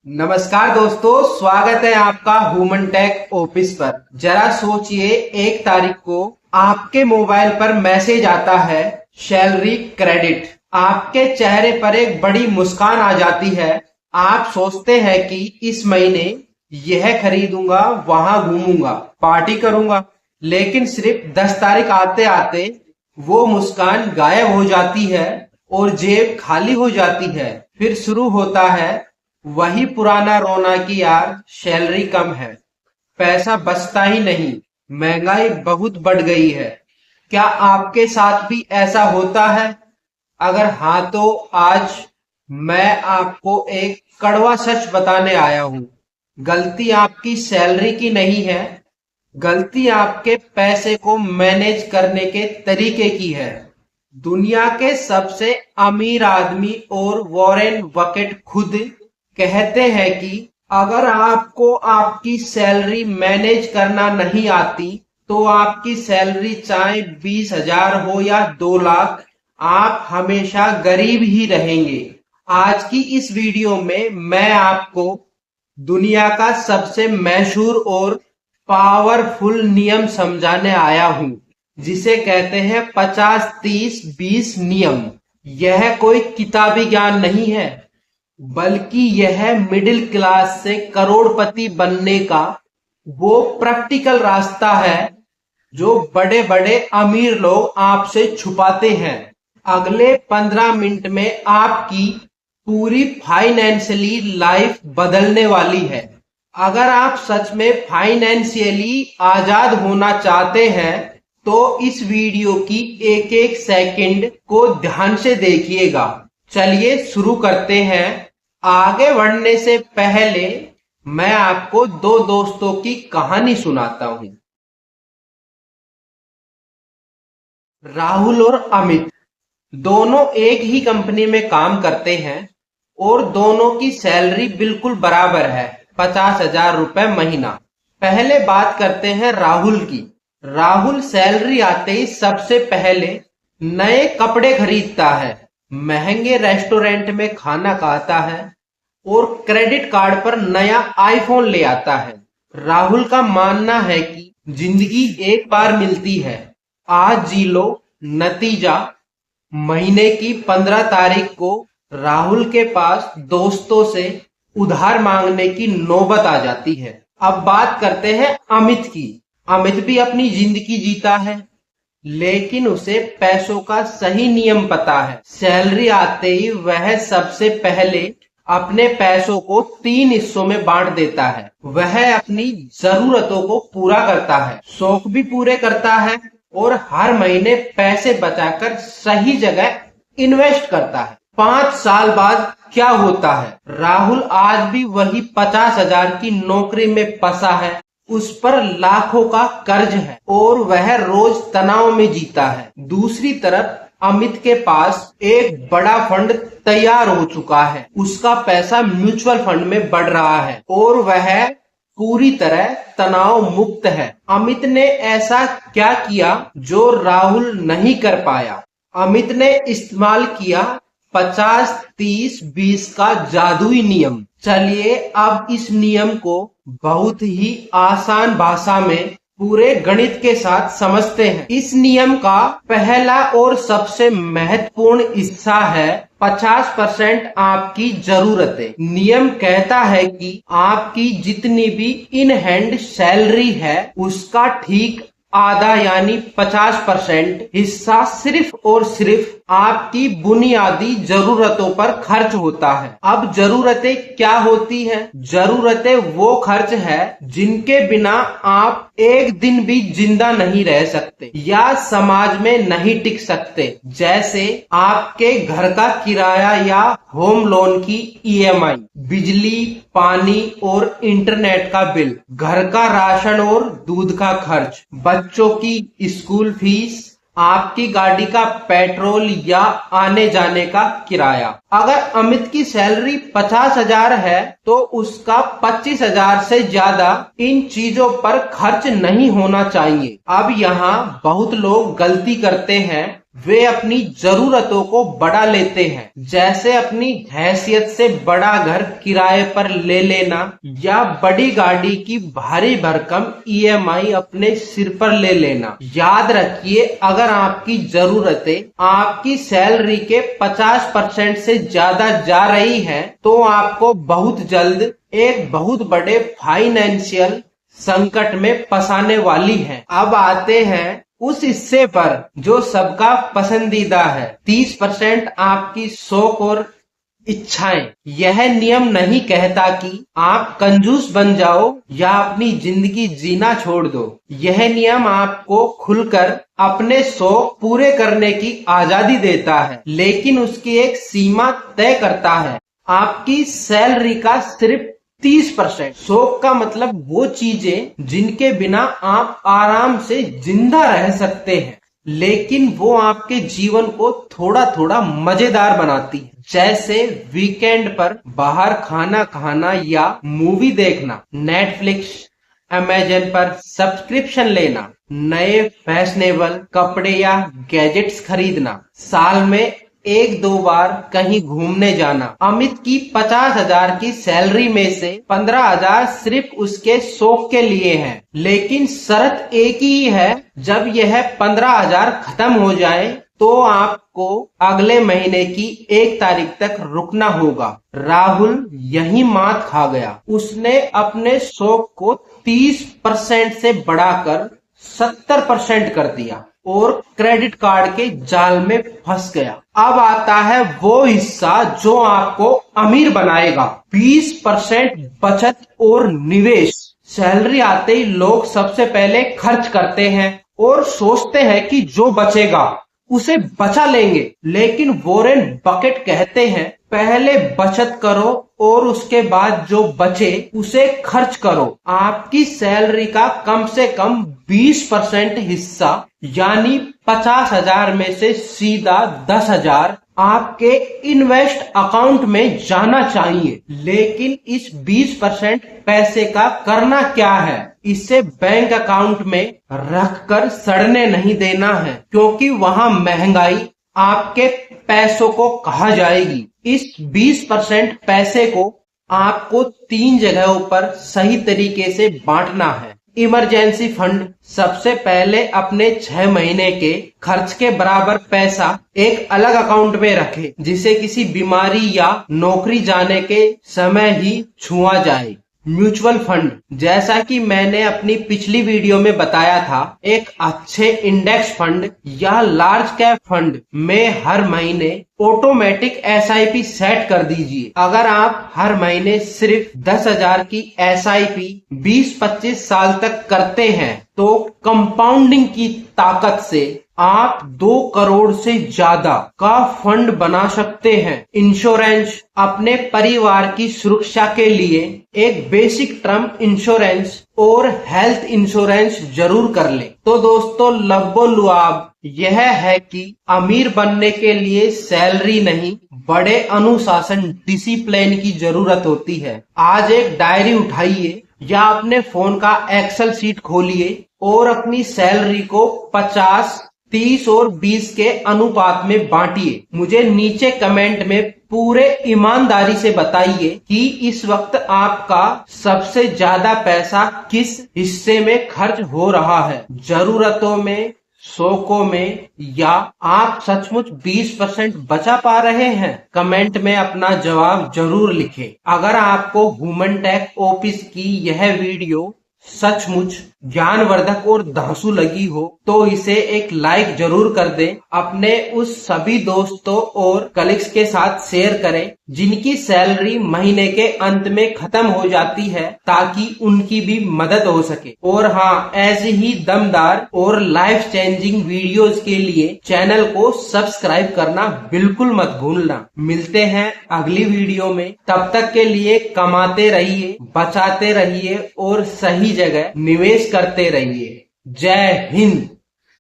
नमस्कार दोस्तों, स्वागत है आपका ह्यूमन टेक ऑफिस पर। जरा सोचिए, 1 तारीख को आपके मोबाइल पर मैसेज आता है सैलरी क्रेडिट। आपके चेहरे पर एक बड़ी मुस्कान आ जाती है। आप सोचते हैं कि इस महीने यह खरीदूंगा, वहां घूमूंगा, पार्टी करूंगा। लेकिन सिर्फ 10 तारीख आते आते वो मुस्कान गायब हो जाती है और जेब खाली हो जाती है। फिर शुरू होता है वही पुराना रोना कि यार सैलरी कम है, पैसा बचता ही नहीं, महंगाई बहुत बढ़ गई है। क्या आपके साथ भी ऐसा होता है? अगर हाँ तो आज मैं आपको एक कड़वा सच बताने आया हूं। गलती आपकी सैलरी की नहीं है, गलती आपके पैसे को मैनेज करने के तरीके की है। दुनिया के सबसे अमीर आदमी और वॉरेन बफेट खुद कहते हैं कि अगर आपको आपकी सैलरी मैनेज करना नहीं आती तो आपकी सैलरी चाहे 20,000 हो या 2 लाख, आप हमेशा गरीब ही रहेंगे। आज की इस वीडियो में मैं आपको दुनिया का सबसे मशहूर और पावरफुल नियम समझाने आया हूं, जिसे कहते हैं 50-30-20 नियम। यह कोई किताबी ज्ञान नहीं है, बल्कि यह मिडिल क्लास से करोड़पति बनने का वो प्रैक्टिकल रास्ता है जो बड़े बड़े अमीर लोग आपसे छुपाते हैं। अगले 15 मिनट में आपकी पूरी फाइनेंशियली लाइफ बदलने वाली है। अगर आप सच में फाइनेंशियली आजाद होना चाहते हैं तो इस वीडियो की एक एक सेकंड को ध्यान से देखिएगा। चलिए शुरू करते हैं। आगे बढ़ने से पहले मैं आपको 2 दोस्तों की कहानी सुनाता हूं। राहुल और अमित दोनों एक ही कंपनी में काम करते हैं और दोनों की सैलरी बिल्कुल बराबर है, 50,000 रुपए महीना। पहले बात करते हैं राहुल की। राहुल सैलरी आते ही सबसे पहले नए कपड़े खरीदता है, महंगे रेस्टोरेंट में खाना खाता है और क्रेडिट कार्ड पर नया आईफोन ले आता है। राहुल का मानना है कि जिंदगी एक बार मिलती है, आज जी लो। नतीजा, महीने की 15 तारीख को राहुल के पास दोस्तों से उधार मांगने की नौबत आ जाती है। अब बात करते हैं अमित की। अमित भी अपनी जिंदगी जीता है, लेकिन उसे पैसों का सही नियम पता है। सैलरी आते ही वह सबसे पहले अपने पैसों को 3 हिस्सों में बांट देता है। वह अपनी जरूरतों को पूरा करता है, शौक भी पूरे करता है और हर महीने पैसे बचाकर सही जगह इन्वेस्ट करता है। 5 साल बाद क्या होता है? राहुल आज भी वही 50,000 की नौकरी में फंसा है, उस पर लाखों का कर्ज है और वह रोज तनाव में जीता है। दूसरी तरफ अमित के पास एक बड़ा फंड तैयार हो चुका है, उसका पैसा म्यूचुअल फंड में बढ़ रहा है और वह पूरी तरह तनाव मुक्त है। अमित ने ऐसा क्या किया जो राहुल नहीं कर पाया? अमित ने इस्तेमाल किया 50-30-20 का जादुई नियम। चलिए अब इस नियम को बहुत ही आसान भाषा में पूरे गणित के साथ समझते हैं। इस नियम का पहला और सबसे महत्वपूर्ण हिस्सा है 50% आपकी जरूरतें। नियम कहता है कि आपकी जितनी भी इन हैंड सैलरी है उसका ठीक आधा यानी 50% हिस्सा सिर्फ और सिर्फ आपकी बुनियादी जरूरतों पर खर्च होता है। अब जरूरतें क्या होती है? जरूरतें वो खर्च है जिनके बिना आप एक दिन भी जिंदा नहीं रह सकते या समाज में नहीं टिक सकते, जैसे आपके घर का किराया या होम लोन की EMI, बिजली, पानी और इंटरनेट का बिल, घर का राशन और दूध का खर्च, बच्चों की स्कूल फीस, आपकी गाड़ी का पेट्रोल या आने जाने का किराया। अगर अमित की सैलरी 50,000 है तो उसका 25,000 से ज्यादा इन चीजों पर खर्च नहीं होना चाहिए। अब यहाँ बहुत लोग गलती करते हैं, वे अपनी जरूरतों को बढ़ा लेते हैं, जैसे अपनी हैसियत से बड़ा घर किराए पर ले लेना या बड़ी गाड़ी की भारी भरकम ईएमआई अपने सिर पर ले लेना। याद रखिए, अगर आपकी जरूरतें आपकी सैलरी के 50% से ज्यादा जा रही हैं, तो आपको बहुत जल्द एक बहुत बड़े फाइनेंशियल संकट में फंसाने वाली है। अब आते हैं उस हिस्से पर जो सबका पसंदीदा है, 30% आपकी शौक और इच्छाएं। यह नियम नहीं कहता कि आप कंजूस बन जाओ या अपनी जिंदगी जीना छोड़ दो। यह नियम आपको खुलकर अपने शौक पूरे करने की आजादी देता है, लेकिन उसकी एक सीमा तय करता है। आपकी सैलरी का सिर्फ 30%। शौक का मतलब वो चीजें जिनके बिना आप आराम से जिंदा रह सकते हैं, लेकिन वो आपके जीवन को थोड़ा थोड़ा मजेदार बनाती है। जैसे वीकेंड पर बाहर खाना खाना या मूवी देखना, नेटफ्लिक्स, अमेजन पर सब्सक्रिप्शन लेना, नए फैशनेबल कपड़े या गैजेट्स खरीदना, साल में 1-2 बार कहीं घूमने जाना। अमित की 50,000 की सैलरी में से 15,000 सिर्फ उसके शौक के लिए है, लेकिन शर्त एक ही है, जब यह 15,000 खत्म हो जाए तो आपको अगले महीने की 1 तारीख तक रुकना होगा। राहुल यही मात खा गया। उसने अपने शौक को 30% से बढ़ाकर 70% कर दिया और क्रेडिट कार्ड के जाल में फंस गया। अब आता है वो हिस्सा जो आपको अमीर बनाएगा, 20% बचत और निवेश। सैलरी आते ही लोग सबसे पहले खर्च करते हैं और सोचते हैं कि जो बचेगा उसे बचा लेंगे, लेकिन वॉरेन बफेट कहते हैं, पहले बचत करो और उसके बाद जो बचे उसे खर्च करो। आपकी सैलरी का कम से कम 20% हिस्सा यानी 50,000 में से सीधा 10,000 आपके इन्वेस्ट अकाउंट में जाना चाहिए। लेकिन इस 20% पैसे का करना क्या है? इसे बैंक अकाउंट में रखकर सड़ने नहीं देना है, क्योंकि वहां महंगाई आपके पैसों को कहा जाएगी। इस 20% पैसे को आपको 3 जगहों पर सही तरीके से बांटना है। इमरजेंसी फंड, सबसे पहले अपने 6 महीने के खर्च के बराबर पैसा एक अलग अकाउंट में रखें, जिसे किसी बीमारी या नौकरी जाने के समय ही छुआ जाए। म्यूचुअल फंड, जैसा कि मैंने अपनी पिछली वीडियो में बताया था, एक अच्छे इंडेक्स फंड या लार्ज कैप फंड में हर महीने ऑटोमेटिक SIP सेट कर दीजिए। अगर आप हर महीने सिर्फ 10,000 की SIP 20-25 साल तक करते हैं, तो कंपाउंडिंग की ताकत से आप 2 करोड़ से ज्यादा का फंड बना सकते हैं। इंश्योरेंस, अपने परिवार की सुरक्षा के लिए एक बेसिक टर्म इंश्योरेंस और हेल्थ इंश्योरेंस जरूर कर ले। तो दोस्तों, लब्बो लुआब यह है कि अमीर बनने के लिए सैलरी नहीं, बड़े अनुशासन, डिसिप्लिन की जरूरत होती है। आज एक डायरी उठाइए या अपने फोन का एक्सेल शीट खोलिए और अपनी सैलरी को 50, 30 और 20 के अनुपात में बांटिए। मुझे नीचे कमेंट में पूरे ईमानदारी से बताइए कि इस वक्त आपका सबसे ज्यादा पैसा किस हिस्से में खर्च हो रहा है, जरूरतों में, शौकों में, या आप सचमुच 20% बचा पा रहे हैं? कमेंट में अपना जवाब जरूर लिखें। अगर आपको ह्यूमन टेक ऑफिस की यह वीडियो सचमुच ज्ञानवर्धक और धांसू लगी हो तो इसे एक लाइक जरूर कर दें। अपने उस सभी दोस्तों और कलीग्स के साथ शेयर करें जिनकी सैलरी महीने के अंत में खत्म हो जाती है, ताकि उनकी भी मदद हो सके। और हाँ, ऐसे ही दमदार और लाइफ चेंजिंग वीडियोस के लिए चैनल को सब्सक्राइब करना बिल्कुल मत भूलना। मिलते हैं अगली वीडियो में, तब तक के लिए कमाते रहिए, बचाते रहिए और सही जगह निवेश करते रहिए। जय हिंद।